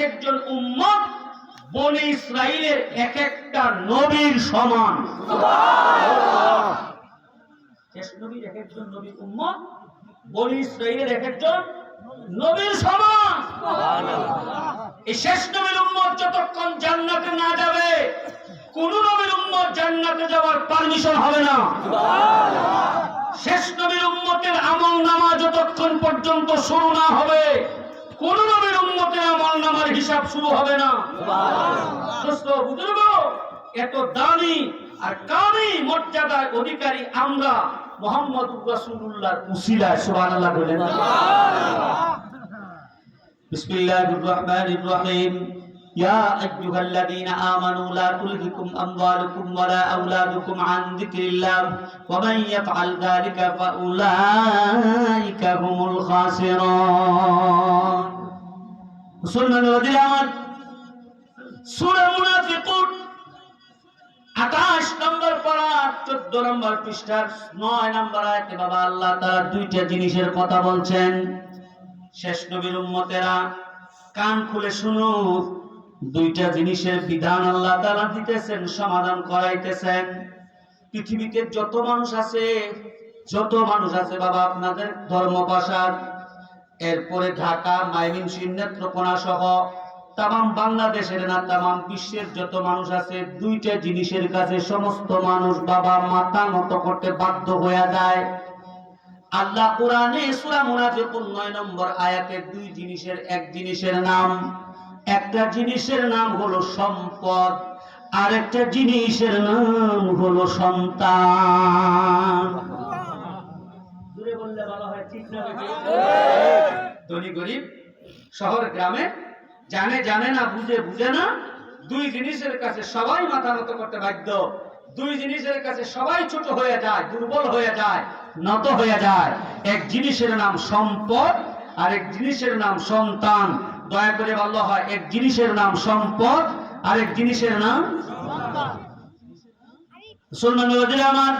একজন উম্মত বনি ইসরাইলের এক একটা নবীর সমান। শেষ নবীর এক একজন নবীর উম্মত বনি ইসরাইলের এক একজন নবীর সমান। এই শেষ নবীর উম্মত যতক্ষণ জান্নাতে না যাবে, কোন নবীর উম্মত জান্নাতে যাওয়ার পারমিশন হবে না। শেষ নবীর উম্মতের আমল নামা যতক্ষণ পর্যন্ত শুরু না হবে, কোন নবীর উম্মতের আমল নামার হিসাব শুরু হবে না। দোস্ত বুজুর্গ, এত দামি আর কামি মর্যাদার অধিকারী আমরা মুহাম্মদুর রাসূলুল্লাহর উসিলায় সুবহানাল্লাহ বলেন। বিসমিল্লাহির রহমানির রহিম। ইয়া আইয়ুহাল্লাযীনা আমানু লা তুলহিকুম আমওয়ালুকুম ওয়ালা আওলাদুকুম আন যিকরিল্লাহ ওয়া মান ইয়াফআল যালিকা ফাউলাইকা হুমুল খাসিরুন। মুসলমানদের আমার সূরা মুনাফিকুন 28 নম্বর পারা 14 নম্বর পৃষ্ঠার 9 নম্বর আয়াতে বাবা আল্লাহ তাআলা দুইটা জিনিসের কথা বলছেন। শেষ নবীর উম্মতেরা কান খুলে শুনো, দুইটা জিনিসের বিধান আল্লাহ তাআলা দিতেছেন, সমাধান করাইতেছেন। পৃথিবীতে যত মানুষ আছে বাবা, আপনাদের ধর্মপ্রসাদ, এরপরে ঢাকা, ময়মনসিংহ, নেত্রকোনা সহ তামাম বাংলাদেশের না তামাম বিশ্বের যত মানুষ আছে, দুইটা জিনিসের কাছে সমস্ত মানুষ বাবা মাথা নত করতে বাধ্য হয়ে যায়। আল্লাহ কোরআনে সূরা মুনাফিকুন 9 নম্বর আয়াতে দুই জিনিসের এক জিনিসের নাম, একটা জিনিসের নাম হলো সম্পদ, আর একটা জিনিসের নাম হলো সন্তান। দূরে বললে ভালো হয়, ঠিক না? ধনী গরিব, শহর গ্রামে, জানে না, বুঝে না, দুই জিনিসের কাছে সবাই মাথা নত করতে বাধ্য। দুই জিনিসের কাছে সবাই ছোট হয়ে যায়, দুর্বল হয়ে যায়, নত হয়ে যায়। এক জিনিসের নাম সম্পদ, আর এক জিনিসের নাম সন্তান। দয়া করে বললো হয়, এক জিনিসের নাম সম্পদ, আর এক জিনিসের নাম সন্তান। মুসলমানদের আমার,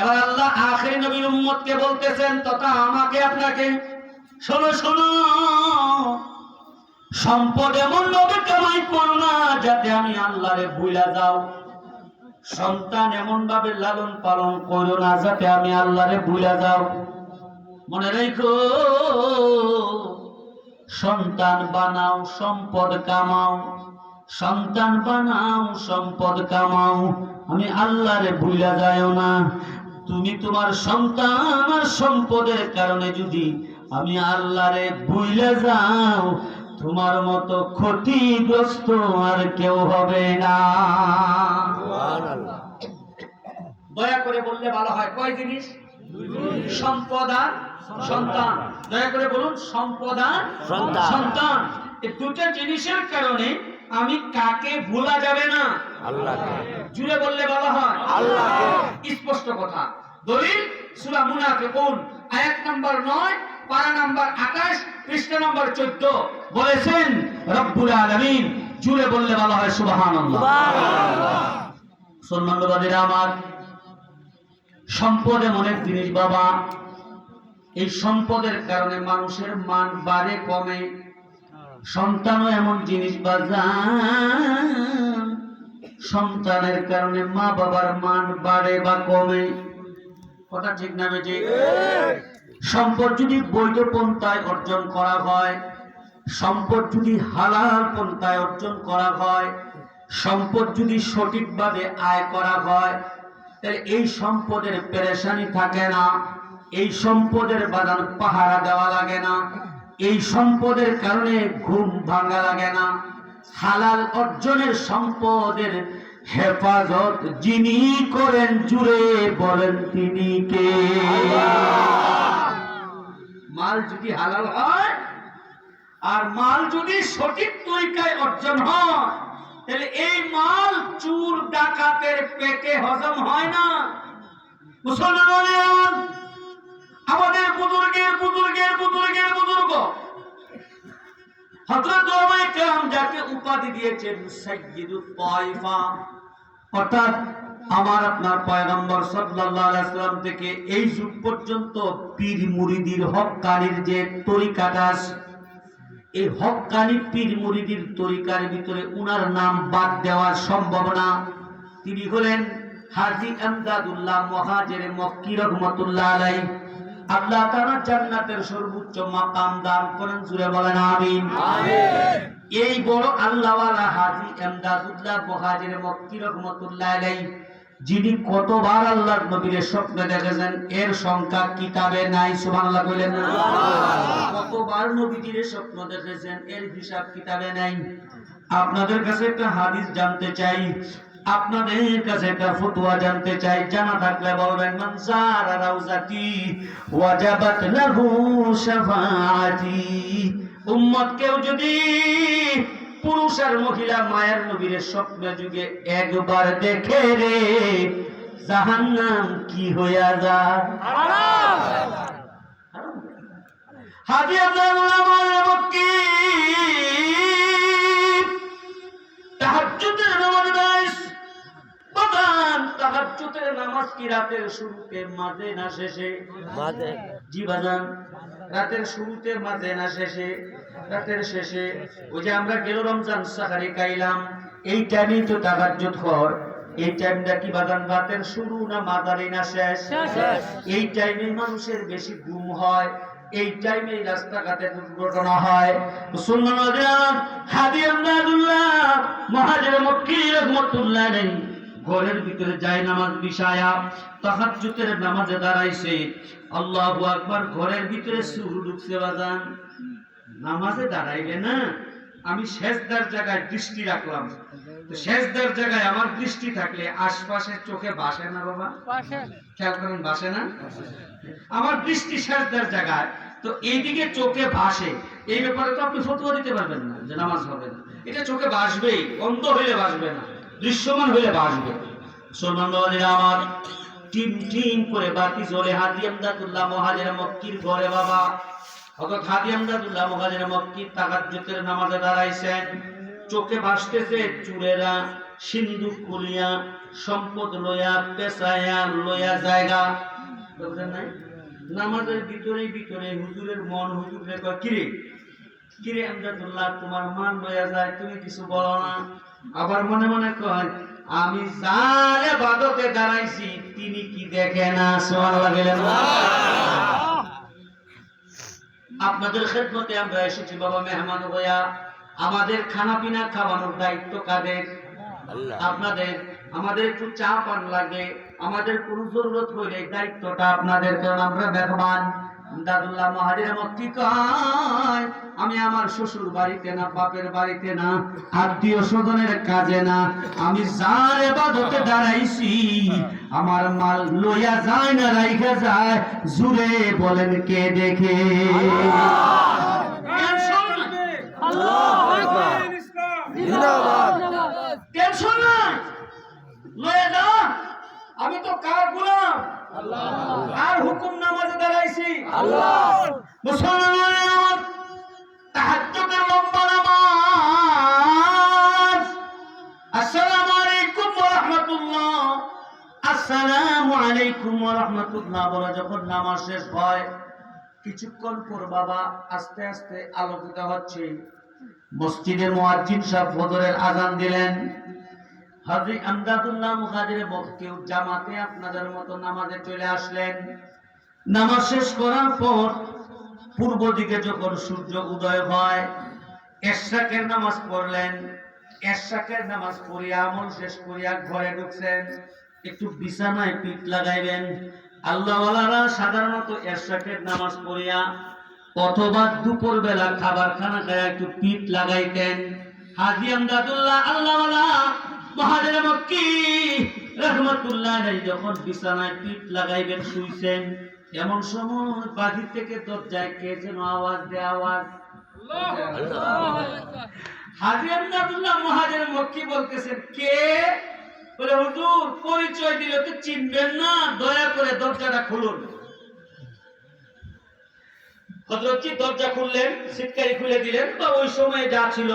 এবার আল্লাহ আখিরি নবীর উম্মতকে বলতেছেন তথা আমাকে আপনাকে, শোনো শোনো, সম্পদ এমন ভাবে কামাই করো না যাতে আমি আল্লাহরে ভুলা যাও। সন্তান এমন ভাবে লালন পালন করো না যাতে আমি আল্লাহরে ভুলা যাও। মনে রেখো, সন্তান বানাও, সম্পদ কামাও, সন্তান বানাও, সম্পদ কামাও, আমি আল্লাহরে ভুলা যাও না। তুমি তোমার সন্তান আর সম্পদের কারণে যদি আমি আল্লাহরে ভুলা যাও, তোমার মতো ক্ষতিগ্রস্ত আর কেউ হবে না। দয়া করে বললে ভালো হয়, কয় জিনিস? সম্পদ আর সন্তান। দয়া করে বলুন, সম্পদ আর সন্তান। এই দুটো জিনিসের কারণে আমি কাকে ভোলা যাবে না? আল্লাহকে। জুড়ে বললে ভালো হয়, আল্লাহকে। স্পষ্ট কথা। দলিল সূরা মুনাফিকুন আয়াত নম্বর 9 পারা নম্বর 28 পৃষ্ঠা নম্বর 14 বলেছেন রব্বুল আলামিন। জুড়ে বললে ভালো হয় সুবহানাল্লাহ। সম্মানবাদীরা আমার, সম্পদ এমন এক জিনিস বাবা, এই সম্পদের কারণে মানুষের মান বাড়ে কমে। সন্তানও এমন জিনিস বাজান, সন্তানের কারণে মা বাবার মান বাড়ে বা কমে। কথা ঠিক না বেঠিক? সম্পদ যদি বৈধ পন্থায় অর্জন করা হয়, সম্পদ যদি হালাল পন্থায় অর্জন করা হয়, সম্পদ যদি সঠিকভাবে আয় করা হয়, তাহলে এই সম্পদের পেরেশানি থাকে না, এই সম্পদের বাগান পাহারা দেওয়া লাগে না, এই সম্পদের কারণে ঘুম ভাঙা লাগে না। হালাল অর্জনের সম্পদের হেফাজত যিনি করেন, জুড়ে বলেন তিনি কে? মাল যদি হালাল হয় আর মাল যদি সঠিক তরিকায় অর্জন হয়, তাহলে এই মাল চোর ডাকাতের পেটে হজম হয় না। মুসলমান, আমাদের বুজুর্গের হযরত ওমর কেরাম যাকে উপাধি দিয়েছেন সাইয়্যিদুত তায়েফা, অর্থাৎ আমার আপনার পয়গম্বর সাল্লাল্লাহু আলাইহি ওয়াসাল্লাম থেকে এই যুগ পর্যন্ত পীর মুরিদির হক্কানির যে তরিকাটা, এই হক্কানি পীর মুরিদির তরিকার ভিতরে উনার নাম বাদ দেওয়ার সম্ভব না। তিনি হলেন হাজী আমদাদুল্লাহ মুহাজির মক্কি রহমাতুল্লাহ আলাইহি। আল্লাহ তাআলা জান্নাতের সর্বোচ্চ মাকাম দান করেন, জুড়ে বলেন আমিন। আমিন। এই বড় আল্লাহওয়ালা হাজী আমদাদুল্লাহ মুহাজির মক্কি রহমাতুল্লাহ আলাইহি, যিনি কতবার আল্লাহর নবীর স্বপ্নে দেখেছেন এর সংখ্যা কিতাবে নাই। সুবহানাল্লাহ বলেন না? কতবার নবীজির স্বপ্ন দেখেছেন এর হিসাব কিতাবে নাই। আপনাদের কাছে একটা হাদিস জানতে চাই, আপনাদের কাছে একটা ফতোয়া জানতে চাই, জানা থাকলে বলবেন। মান যারা রাউজাতি ওয়াজাবাত লাহু শাফাআতি। উম্মত কেউ যদি পুরুষ আর মহিলা মায়ের নবীর স্বপ্নে যুগে একবার দেখে রে, জাহান্নাম কি হইয়া যায়। হাজী আমদাদুল্লাহ মক্কি তাহাজ্জুদের নামাজ দাইস বাদান। তাহাজ্জুদের নামাজ কি রাতের শুরুতে, মাঝে না শেষে? মাঝে। জি বাদান, রাতের শুরুতে, মাঝে না শেষে? রাতের শেষে। ওই যে আমরা গেল রমজান সাহারি খাইলাম, এই টাইমে তো তাহাজ্জুদ হয়। এই টাইমটা কি বাদান রাতের শুরু না মাঝারি না শেষ? এই টাইমে মানুষের বেশি ঘুম হয়, এই টাইমে রাস্তাঘাটে দুর্ঘটনা হয়। মুসলমান হাজী আমদাদুল্লাহ মুহাজির মক্কি রহমাতুল্লাহ আলাইহি ঘরের ভিতরে যায় নামাজ বিছায়া তাহাজ্জুদের নামাজে দাঁড়াইছে। আল্লাহু আকবার। ঘরের ভিতরে সূর ঢুকছে বাজান। নামাজে দাঁড়াইলে না, আমি সেজদার জায়গায় দৃষ্টি রাখলাম, তো সেজদার জায়গায় আমার দৃষ্টি থাকলে আশপাশের চোখে ভাসে না বাবা? খেয়াল করেন, ভাসে না? আমার দৃষ্টি সেজদার জায়গায়, তো এইদিকে চোখে ভাসে। এই ব্যাপারে তো আপনি ফতোয়া দিতে পারবেন না যে নামাজ হবে না। এটা চোখে ভাসবেই, অন্ধ হইলে ভাসবে না, দৃশ্যমান হইলে ভাসবে। মুসলমানরা আমার টিম টিম করে বাতি জ্বলে হাজী আমদাদুল্লাহ মুহাজির মক্কির ঘরে বাবা। হযরত হাজী আমদাদুল্লাহ মুহাজির মক্কি তাহাজ্জুদের নামাজে দাঁড়াইছেন। চোখে ভাসতেছে চুরেরা সিন্ধুক খুলিয়া সম্পদ লইয়া পেছায়া লইয়া জায়গা। বুঝলেন নাই? নামাজের ভিতরে ভিতরে হুজুরের মন হুজুরে কয়, কিরে কিরে আমদাদুল্লাহ, তোমার মান লইয়া যায়, তুমি কিছু বলো না। আবার মনে মনে কয়, আমি যার ইবাদতে দাঁড়াইছি তিনি কি দেখে না? সুবহানাল্লাহ বলেন না? আপনাদের খেদমতে আমরা এসেছি বাবা মেহমান হইয়া। আমাদের খানা পিনা খাওয়ানোর দায়িত্ব কাদের? আপনাদের। আমাদের একটু চা পান লাগে, আমাদের কোন জরুরত হইলে দায়িত্বটা আপনাদের, কারণ আমরা মেহমান। আমদাদুল্লাহ মুহাজির মক্কি কয়, আমি আমার শ্বশুর বাড়িতে না, বাপের বাড়িতে না, আত্মীয় স্বজনের কাজে না, আমি যার ইবাদতে দাঁড়াইছি আমার মাল লইয়া যায় না রাইখা যায়। জুড়ে বলেন কে দেখে? আল্লাহু আকবার। জিন্দাবাদ। টেনশন নাই, লয়ে যা। আমি তো কার গোলাম? আল্লাহ। আর হুকুম নামাজে দাঁড়াইছি আল্লাহ। মুসলমান তাহাজ্জুদের লম্বা নামাজ। আসসালামু আলাইকুম ওয়া রাহমাতুল্লাহ, আসসালামু আলাইকুম ওয়া রাহমাতুল্লাহ বলে যখন নামাজ শেষ হয়, কিছুক্ষণ পর বাবা আস্তে আস্তে আলোকিত হচ্ছে। মসজিদের মুয়াজ্জিন সাহেব ফজরের আযান দিলেন। হাজী আমদাদুল্লাহ মুহাজির মক্কি জামাতে আপনাদের মতো নামাজে চলে আসলেন। নামাজ শেষ করার পর পূর্ব দিকে যখন সূর্য উদয় হয়, এশরাকের নামাজ পড়লেন। এশরাকের নামাজ পড়িয়া আমল শেষ করিয়া ঘরে ঢুকছেন। একটু বিছানায় পিঠ লাগাইবেন। আল্লাহওয়ালারা সাধারণত এশরাকের নামাজ পড়িয়া অথবা দুপুর বেলা খাবার খানা খায় একটু পিঠ লাগাইতেন। হাজী আমদাদুল্লাহ আল্লাহওয়ালা মুহাজির মক্কি রাহমাতুল্লাহ আলাইহি যখন বিছানায় পিঠ লাগাইবেন, শুইছেন, এমন সময় বাহির থেকে দরজায় কে যেন আওয়াজ দেয়। আওয়াজ হাজী আমদাদুল্লাহ মুহাজির মক্কি বলতেছেন, কে? বলে, হুজুর পরিচয় দিলে তো চিনবেন না, দয়া করে দরজাটা খুলুন। হযরতজি দরজা খুললেন, সিটকারি খুলে দিলেন, বা ওই সময় যা ছিল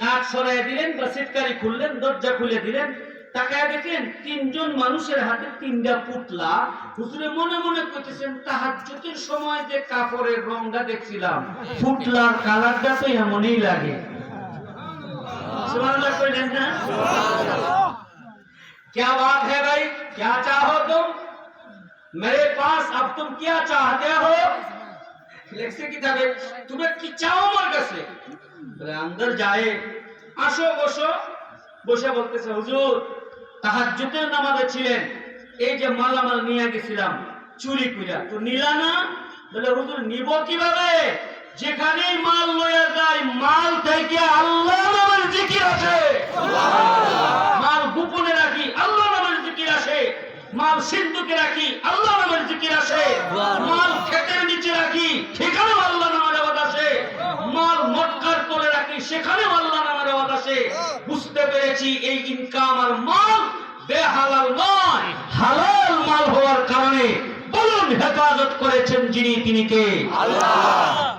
কাঠ সরাই দিলেন বা সিটকারি খুললেন, দরজা খুলে দিলেন। তাকায় দেখেন তিনজন মানুষের হাতে তিনটা পুতলা। হুজুরে মনে মনে করতেছেন তাহাজ্জুদের সময় যে কাপড়ের রংটা দেখছিলাম পুতলার কালারটা তো এমনই লাগে। সুবহানাল্লাহ কইলেন না? क्या बात है भाई, क्या चाहो तुम मेरे पास, अब तुम क्या चाहते हो? लिखছে কিতাবে তুমি কি চাও আমার কাছে? বলে अंदर जाए, আসো বসো। বসে বলতেছে হুজুর তাহাজ্জুদের নামাজে ছিলেন, এই যে মালামাল নিয়ে গেছিলাম চুরি কইরা, তো নিলা না? বলে হুজুর নিব কিভাবে? যেখানেই মাল লইয়া যায় মাল থেকে আল্লাহ নামের জিকির আসে। মাল গোপনে রাখি আল্লাহ নামের জিকির আসে, মাল সিন্ধুকে রাখি আল্লাহ নামের জিকির আসে, মাল ক্ষেতের নিচে রাখি সেখানেও আল্লাহ নামের আওয়াজ আসে, মাল মটকার তলে রাখি সেখানেও আল্লাহ নামের আওয়াজ আসে। বুঝতে পেরেছি এই ইনকাম আর মাল বেহালাল নয়, হালাল মাল হওয়ার কারণে বলুন হেফাজত করেছেন যিনি, তিনি কে? আল্লাহ।